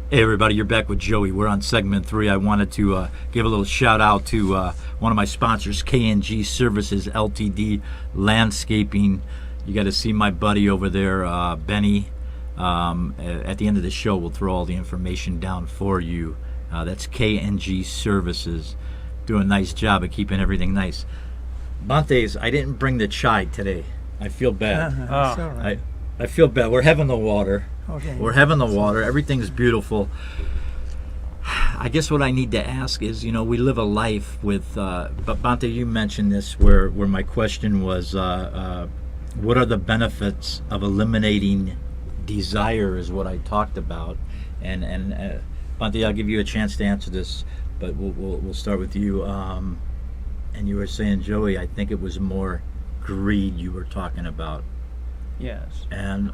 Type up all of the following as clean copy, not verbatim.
Hey everybody, you're back with Joey. We're on segment 3. I wanted to give a little shout out to one of my sponsors, KNG Services Ltd. Landscaping. You got to see my buddy over there, Benny. At the end of the show, we'll throw all the information down for you. That's KNG Services. Do a nice job of keeping everything nice. Bantes, I didn't bring the chai today. I feel bad. It's all right. I feel bad. We're having the water. Okay. We're having the water. Everything's beautiful. I guess what I need to ask is, we live a life with, but Bante, you mentioned this where my question was, what are the benefits of eliminating desire is what I talked about. And Bante, I'll give you a chance to answer this, but we'll start with you. And you were saying, Joey, I think it was more greed you were talking about. Yes. And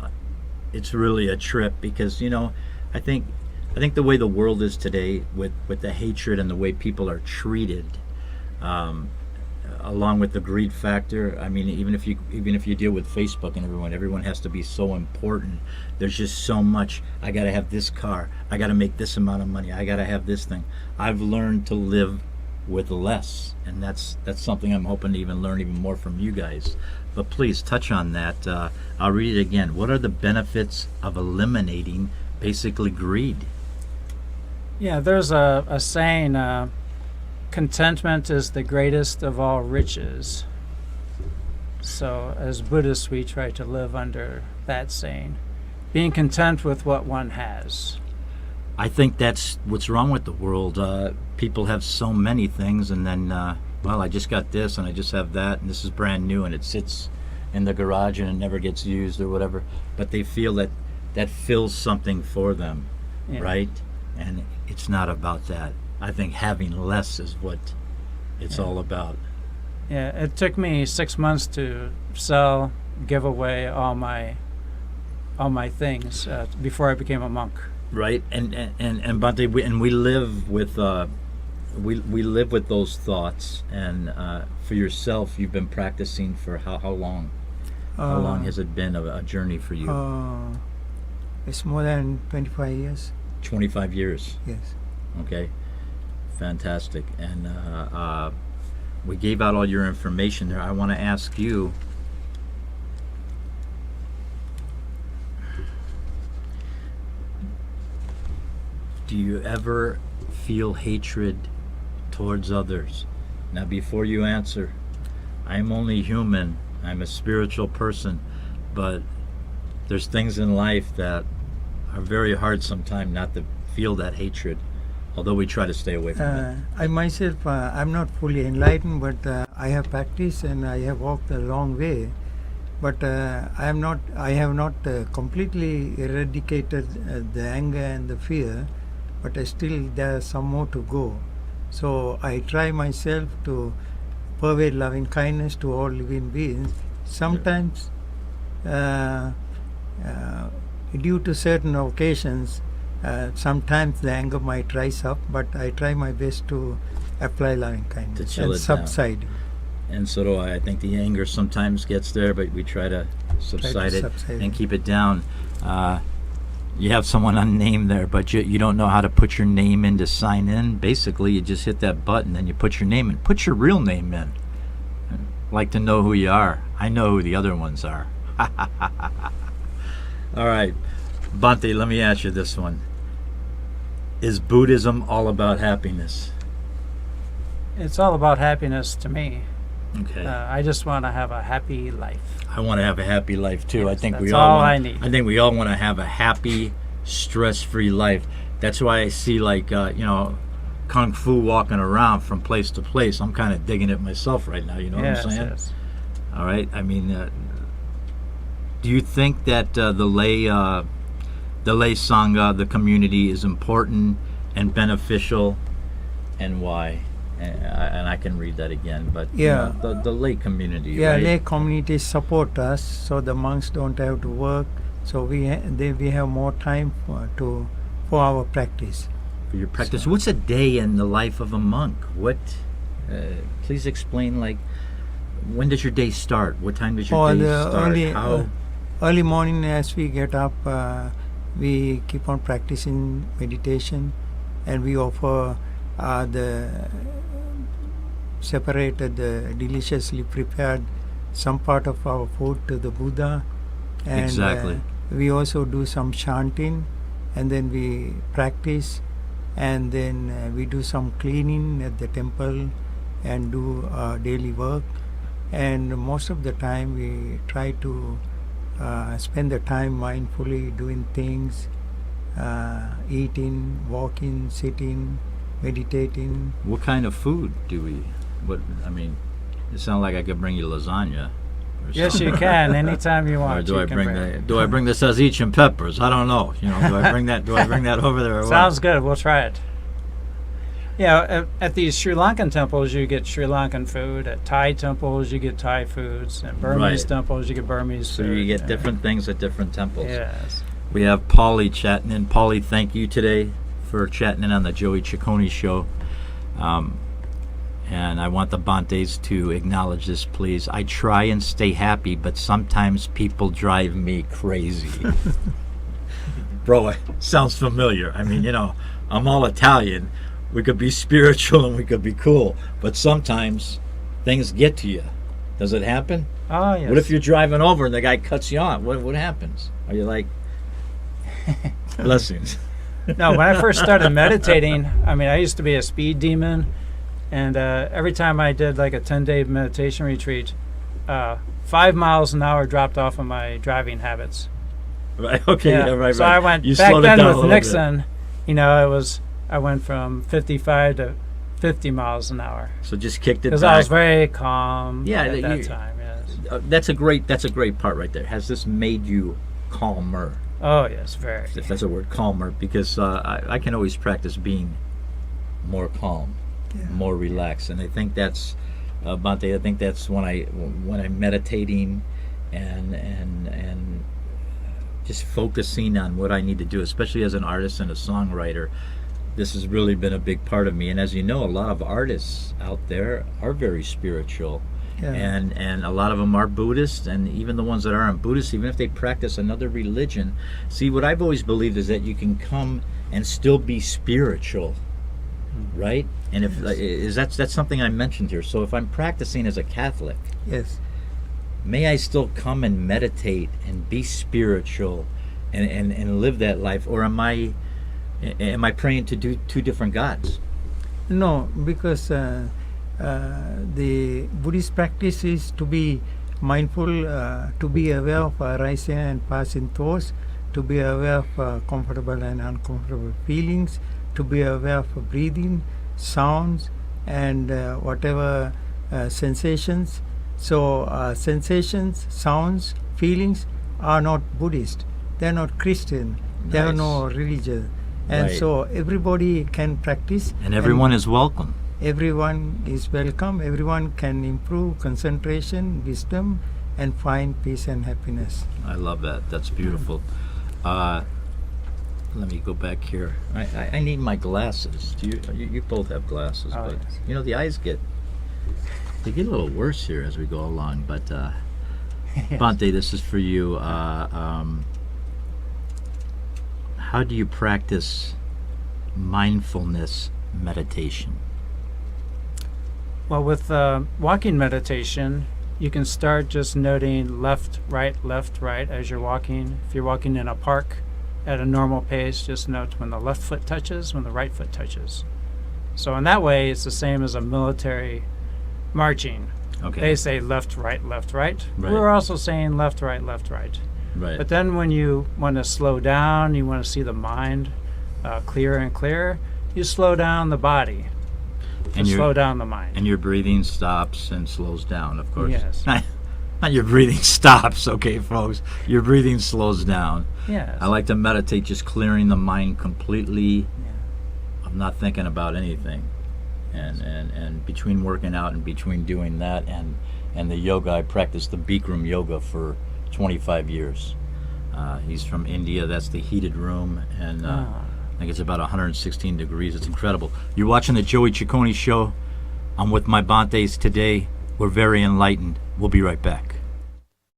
it's really a trip because I think the way the world is today with the hatred and the way people are treated, along with the greed factor. I mean, even if you deal with Facebook and everyone has to be so important. There's just so much. I got to have this car. I got to make this amount of money. I got to have this thing. I've learned to live with less, and that's something I'm hoping to even learn even more from you guys. But please touch on that. I'll read it again. What are the benefits of eliminating basically greed? Yeah, there's a saying, contentment is the greatest of all riches. So as Buddhists, we try to live under that saying, being content with what one has. I think that's what's wrong with the world. People have so many things, and then, I just got this, and I just have that, and this is brand new, and it sits in the garage, and it never gets used or whatever. But they feel that fills something for them, Yeah. right? And it's not about that. I think having less is what it's all about. Yeah, it took me 6 months to sell, give away all my things before I became a monk. Right, and Bante, we live with we live with those thoughts. And for yourself, you've been practicing for how long? How long has it been a journey for you? It's more than 25 years. 25 years. Yes. Okay, fantastic. And we gave out all your information there. I want to ask you. Do you ever feel hatred towards others? Now, before you answer, I'm only human. I'm a spiritual person, but there's things in life that are very hard sometimes not to feel that hatred, although we try to stay away from it. I myself, I'm not fully enlightened, but I have practiced and I have walked a long way. But I have not completely eradicated the anger and the fear. But still there's some more to go. So I try myself to pervade loving kindness to all living beings. Sometimes, due to certain occasions, sometimes the anger might rise up, but I try my best to apply loving kindness and subside. Down. And so do I. I think the anger sometimes gets there, but we try to subside it and keep it down. You have someone unnamed there, but you don't know how to put your name in to sign in. Basically, you just hit that button and you put your name in. Put your real name in. I'd like to know who you are. I know who the other ones are. All right. Bante, let me ask you this one. Is Buddhism all about happiness? It's all about happiness to me. Okay. I just want to have a happy life. I want to have a happy life too. Yes, I think that's we all all want, I need. I think we all want to have a happy, stress-free life. That's why I see kung fu walking around from place to place. I'm kind of digging it myself right now. You know what I'm saying? Yes. All right. I mean, do you think that the lay sangha, the community, is important and beneficial, and why? And I can read that again, but Yeah. The lay community. Yeah, right? lay communities support us, so the monks don't have to work. So we have more time for our practice. For your practice. What's a day in the life of a monk? What? Please explain. Like, when does your day start? What time does your day start? Early morning, as we get up, we keep on practicing meditation, and we offer the separated, deliciously prepared some part of our food to the Buddha, and Exactly. we also do some chanting, and then we practice, and then we do some cleaning at the temple and do daily work, and most of the time we try to spend the time mindfully doing things, eating, walking, sitting, meditating. What kind of food do we? What I mean, it sounds like I could bring you lasagna. Or Yes, you something. can anytime you Or want. do you I can bring the? Do I bring the sausage and peppers? I don't know. You know, do I bring that? Do I bring that over there? Or Sounds what? good. We'll try it. Yeah, at these Sri Lankan temples, you get Sri Lankan food. At Thai temples, you get Thai foods. At Burmese Right. temples, you get Burmese So food. you get Yeah. different things at different temples. Yes. We have Paulie chatting in. Paulie, thank you today for chatting in on the Joey Ciccone show. And I want the Bantes to acknowledge this, please. I try and stay happy, but sometimes people drive me crazy. Bro, it sounds familiar. I mean, you know, I'm all Italian. We could be spiritual and we could be cool, but sometimes things get to you. Does it happen? Oh, yes. What if you're driving over and the guy cuts you off? What happens? Are you like, blessings? No, when I first started meditating, I mean, I used to be a speed demon, and every time I did like a 10-day meditation retreat, 5 miles an hour dropped off of my driving habits. Right. Okay. Yeah. Right. So right. I went You back slowed it then down a with little Nixon. You know, I went from 55 to 50 miles an hour bit. So just kicked it because back. I was very calm Yeah, at that you- time. Yes. That's a great part right there. Has this made you calmer? Oh yes, very. If that's a word, calmer, because I can always practice being more calm, Yeah. more relaxed, and I think that's Bante. I think that's when I'm meditating and just focusing on what I need to do, especially as an artist and a songwriter. This has really been a big part of me, and as you know, a lot of artists out there are very spiritual. Yeah. And a lot of them are Buddhist, and even the ones that aren't Buddhist, even if they practice another religion. See, what I've always believed is that you can come and still be spiritual, right? And if that's something I mentioned here. So if I'm practicing as a Catholic, Yes. may I still come and meditate and be spiritual and live that life, or am I praying to two different gods? No, because the Buddhist practice is to be mindful, to be aware of arising and passing thoughts, to be aware of comfortable and uncomfortable feelings, to be aware of breathing, sounds, and whatever sensations. So sensations, sounds, feelings are not Buddhist. They are not Christian. They have Nice. no religion. And Right. so everybody can practice. And everyone is welcome. Everyone is welcome. Everyone can improve concentration, wisdom, and find peace and happiness. I love that. That's beautiful. Let me go back here. I need my glasses. Do you both have glasses? Oh, but yes. you know the eyes get a little worse here as we go along. But Bante, this is for you. How do you practice mindfulness meditation? Well, with walking meditation, you can start just noting left, right as you're walking. If you're walking in a park at a normal pace, just note when the left foot touches, when the right foot touches. So in that way, it's the same as a military marching. Okay. They say left, right. Right. We're also saying left, right. Right. But then when you want to slow down, you want to see the mind clearer and clearer, you slow down the body and your- slow down the mind. And your breathing stops and slows down, of course. Yes. Not your breathing stops, okay, folks. Your breathing slows down. Yes. I like to meditate, just clearing the mind completely. Yeah. I'm not thinking about anything. And between working out and between doing that and the yoga, I practiced the Bikram yoga for 25 years. He's from India. That's the heated room, and I think it's about 116 degrees. It's incredible. You're watching the Joey Ciccone show. I'm with my Bantes today. We're very enlightened. We'll be right back.